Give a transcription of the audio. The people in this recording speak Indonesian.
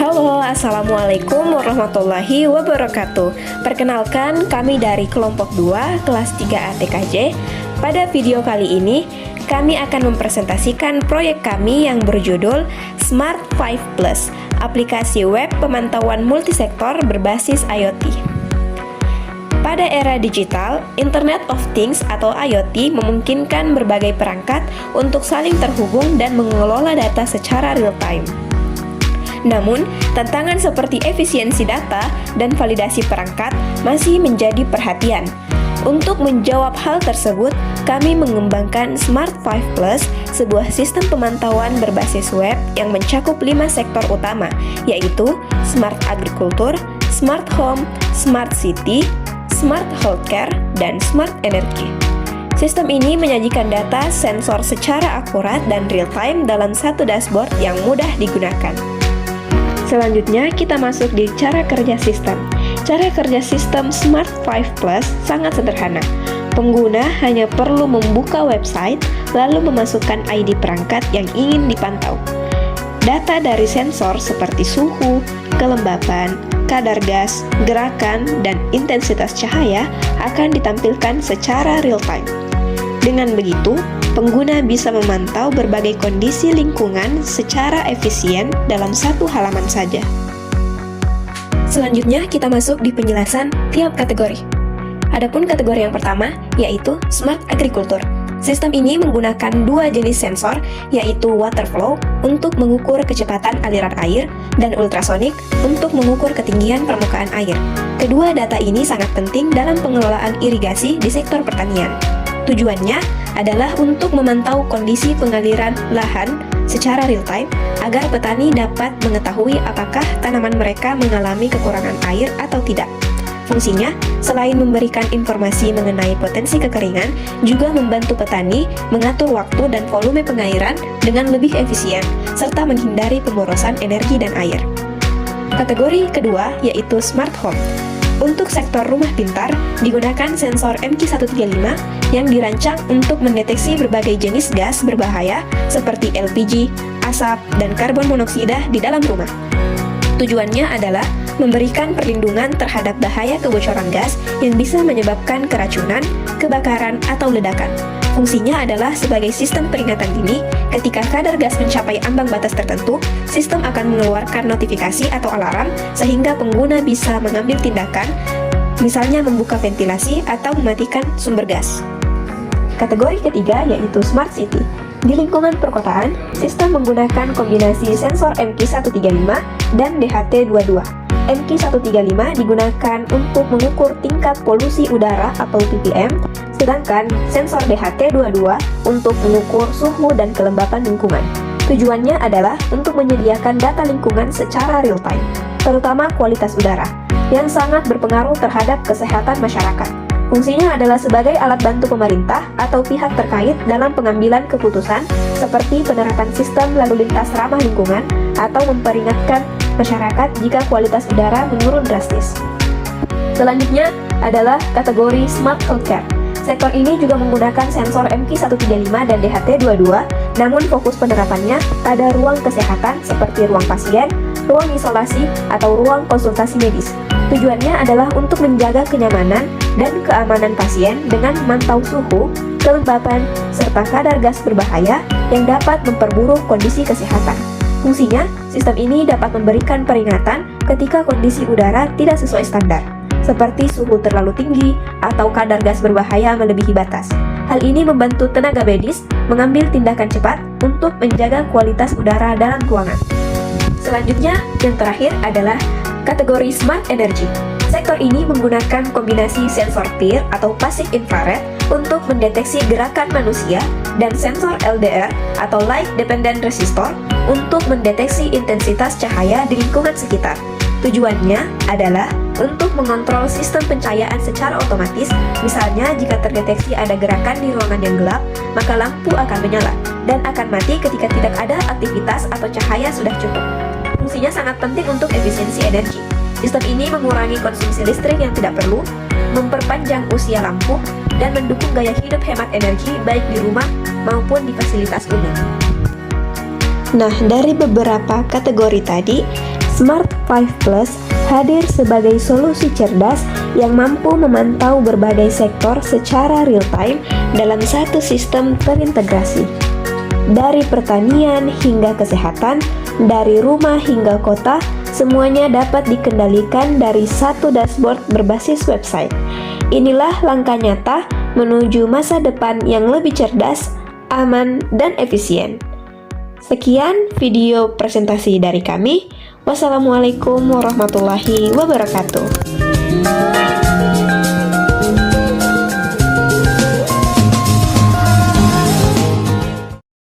Halo, Assalamualaikum warahmatullahi wabarakatuh. Perkenalkan, kami dari kelompok 2, kelas 3 ATKJ. Pada video kali ini, kami akan mempresentasikan proyek kami yang berjudul Smart 5 Plus, aplikasi web pemantauan multisektor berbasis IoT. Pada era digital, Internet of Things atau IoT memungkinkan berbagai perangkat untuk saling terhubung dan mengelola data secara real-time. Namun, tantangan seperti efisiensi data dan validasi perangkat masih menjadi perhatian. Untuk menjawab hal tersebut, kami mengembangkan Smart 5 Plus, sebuah sistem pemantauan berbasis web yang mencakup 5 sektor utama, yaitu Smart Agriculture, Smart Home, Smart City, Smart Healthcare, dan Smart Energy. Sistem ini menyajikan data sensor secara akurat dan real-time dalam satu dashboard yang mudah digunakan. Selanjutnya, kita masuk di cara kerja sistem. Cara kerja sistem Smart 5 Plus sangat sederhana. Pengguna hanya perlu membuka website, lalu memasukkan ID perangkat yang ingin dipantau. Data dari sensor seperti suhu, kelembapan, kadar gas, gerakan, dan intensitas cahaya akan ditampilkan secara real-time. Dengan begitu, pengguna bisa memantau berbagai kondisi lingkungan secara efisien dalam satu halaman saja. Selanjutnya, kita masuk di penjelasan tiap kategori. Adapun kategori yang pertama, yaitu Smart Agriculture. Sistem ini menggunakan dua jenis sensor, yaitu water flow untuk mengukur kecepatan aliran air dan ultrasonik untuk mengukur ketinggian permukaan air. Kedua data ini sangat penting dalam pengelolaan irigasi di sektor pertanian. Tujuannya adalah untuk memantau kondisi pengaliran lahan secara real-time agar petani dapat mengetahui apakah tanaman mereka mengalami kekurangan air atau tidak. Fungsinya, selain memberikan informasi mengenai potensi kekeringan, juga membantu petani mengatur waktu dan volume pengairan dengan lebih efisien, serta menghindari pemborosan energi dan air. Kategori kedua yaitu Smart Home. Untuk sektor rumah pintar, digunakan sensor MQ135 yang dirancang untuk mendeteksi berbagai jenis gas berbahaya seperti LPG, asap, dan karbon monoksida di dalam rumah. Tujuannya adalah memberikan perlindungan terhadap bahaya kebocoran gas yang bisa menyebabkan keracunan, kebakaran, atau ledakan. Fungsinya adalah sebagai sistem peringatan dini. Ketika kadar gas mencapai ambang batas tertentu, sistem akan mengeluarkan notifikasi atau alarm sehingga pengguna bisa mengambil tindakan, misalnya membuka ventilasi atau mematikan sumber gas. Kategori ketiga yaitu Smart City. Di lingkungan perkotaan, sistem menggunakan kombinasi sensor MQ135 dan DHT22. MQ135 digunakan untuk mengukur tingkat polusi udara atau ppm, sedangkan sensor DHT22 untuk mengukur suhu dan kelembapan lingkungan. Tujuannya adalah untuk menyediakan data lingkungan secara real-time, terutama kualitas udara, yang sangat berpengaruh terhadap kesehatan masyarakat. Fungsinya adalah sebagai alat bantu pemerintah atau pihak terkait dalam pengambilan keputusan, seperti penerapan sistem lalu lintas ramah lingkungan atau memperingatkan masyarakat jika kualitas udara menurun drastis. Selanjutnya adalah kategori Smart Healthcare. Sektor ini juga menggunakan sensor MQ135 dan DHT22, namun fokus penerapannya pada ruang kesehatan seperti ruang pasien, ruang isolasi, atau ruang konsultasi medis. Tujuannya adalah untuk menjaga kenyamanan dan keamanan pasien dengan memantau suhu, kelembapan, serta kadar gas berbahaya yang dapat memperburuk kondisi kesehatan. Fungsinya, sistem ini dapat memberikan peringatan ketika kondisi udara tidak sesuai standar, seperti suhu terlalu tinggi atau kadar gas berbahaya melebihi batas. Hal ini membantu tenaga medis mengambil tindakan cepat untuk menjaga kualitas udara dalam ruangan. Selanjutnya, yang terakhir adalah kategori Smart Energy. Sektor ini menggunakan kombinasi sensor PIR atau Passive Infrared untuk mendeteksi gerakan manusia dan sensor LDR atau Light Dependent Resistor untuk mendeteksi intensitas cahaya di lingkungan sekitar. Tujuannya adalah untuk mengontrol sistem pencahayaan secara otomatis. Misalnya, jika terdeteksi ada gerakan di ruangan yang gelap, maka lampu akan menyala dan akan mati ketika tidak ada aktivitas atau cahaya sudah cukup. Fungsinya sangat penting untuk efisiensi energi. Sistem ini mengurangi konsumsi listrik yang tidak perlu, memperpanjang usia lampu, dan mendukung gaya hidup hemat energi baik di rumah maupun di fasilitas umum. Nah, dari beberapa kategori tadi, Smart 5 Plus hadir sebagai solusi cerdas yang mampu memantau berbagai sektor secara real-time dalam satu sistem terintegrasi. Dari pertanian hingga kesehatan, dari rumah hingga kota, semuanya dapat dikendalikan dari satu dashboard berbasis website. Inilah langkah nyata menuju masa depan yang lebih cerdas, aman, dan efisien. Sekian video presentasi dari kami. Wassalamualaikum warahmatullahi wabarakatuh.